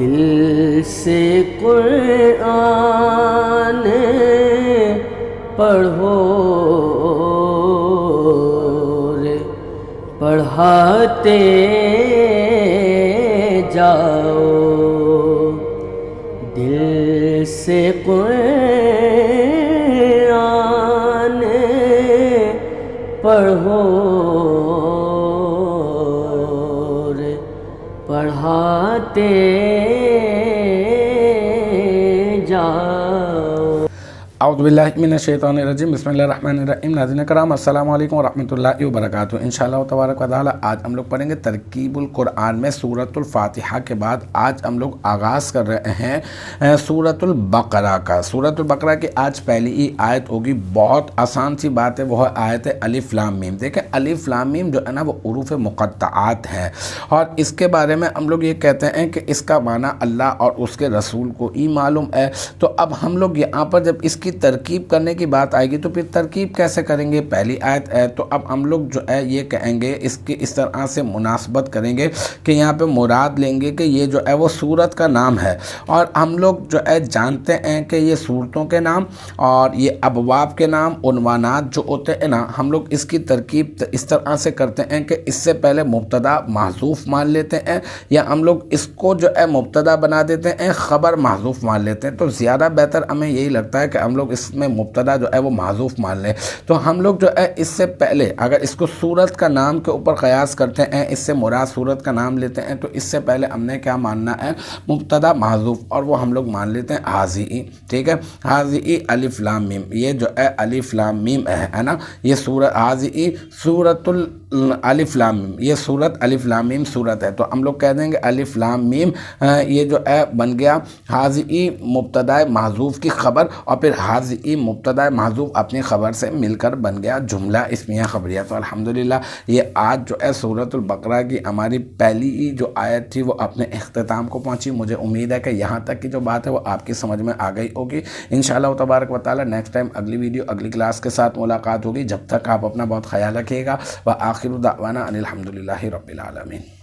دل سے قرآن پڑھو رے، پڑھاتے جاؤ، دل سے قرآن پڑھو رے، پڑھاتے جاؤ۔ اعوذ باللہ من الشیطان الرجیم، بسم اللہ الرحمن الرحیم۔ ناظرین کرام السلام علیکم ورحمۃ اللہ وبرکاتہ۔ انشاءاللہ تبارک و تعالی آج ہم لوگ پڑھیں گے ترکیب القرآن میں سورۃ الفاتحہ کے بعد آج ہم لوگ آغاز کر رہے ہیں سورۃ البقرہ کا۔ سورۃ البقرہ کی آج پہلی ہی آیت ہوگی، بہت آسان سی بات ہے، وہ آیت ہے الف لام میم۔ دیکھیں الف لام میم جو ہے نا وہ حروف مقطعات ہے، اور اس کے بارے میں ہم لوگ یہ کہتے ہیں کہ اس کا معنی اللہ اور اس کے رسول کو ہی معلوم ہے۔ تو اب ہم لوگ یہاں پر جب اس کی ترکیب کرنے کی بات آئے گی تو پھر ترکیب کیسے کریں گے؟ پہلی آیت ہے تو اب ہم لوگ جو ہے یہ کہیں گے، اس کی اس طرح سے مناسبت کریں گے کہ یہاں پہ مراد لیں گے کہ یہ جو ہے وہ سورت کا نام ہے، اور ہم لوگ جو ہے جانتے ہیں کہ یہ سورتوں کے نام اور یہ ابواب کے نام، عنوانات جو ہوتے ہیں نا، ہم لوگ اس کی ترکیب اس طرح سے کرتے ہیں کہ اس سے پہلے مبتدا محذوف مان لیتے ہیں، یا ہم لوگ اس کو جو ہے مبتدا بنا دیتے ہیں، خبر محذوف مان لیتے ہیں۔ تو زیادہ بہتر ہمیں یہی لگتا ہے کہ ہم لوگ اس میں مبتدا جو ہے وہ محذوف مان لیں۔ تو ہم لوگ جو ہے اس سے پہلے اگر اس کو سورت کا نام کے اوپر قیاس کرتے ہیں، اس سے مراد سورت کا نام لیتے ہیں، تو اس سے پہلے ہم نے کیا ماننا ہے؟ مبتدا محذوف، اور وہ ہم لوگ مان لیتے ہیں حاذی، ٹھیک ہے؟ حاذی الف لام میم، یہ جو ہے الف لام میم ہے نا، یہ سورت حاذی سورت الف لام میم، یہ سورت الف لام میم سورت ہے۔ تو ہم لوگ کہہ دیں گے الف لام میم، یہ جو ہے بن گیا حاذی مبتدا محذوف کی خبر، اور پھر حاذی مبتدا محذوف اپنی خبر سے مل کر بن گیا جملہ اسمیہ خبریہ۔ تو الحمدللہ یہ آج جو ہے سورۃ البقرہ کی ہماری پہلی جو آیت تھی وہ اپنے اختتام کو پہنچی۔ مجھے امید ہے کہ یہاں تک کی جو بات ہے وہ آپ کی سمجھ میں آ گئی ہوگی۔ انشاءاللہ تبارک و تعالی نیکسٹ ٹائم اگلی ویڈیو اگلی کلاس کے ساتھ ملاقات ہوگی۔ جب تک آپ اپنا بہت خیال رکھیے گا، وآخر دعوانا ان الحمدللہ رب العالمین۔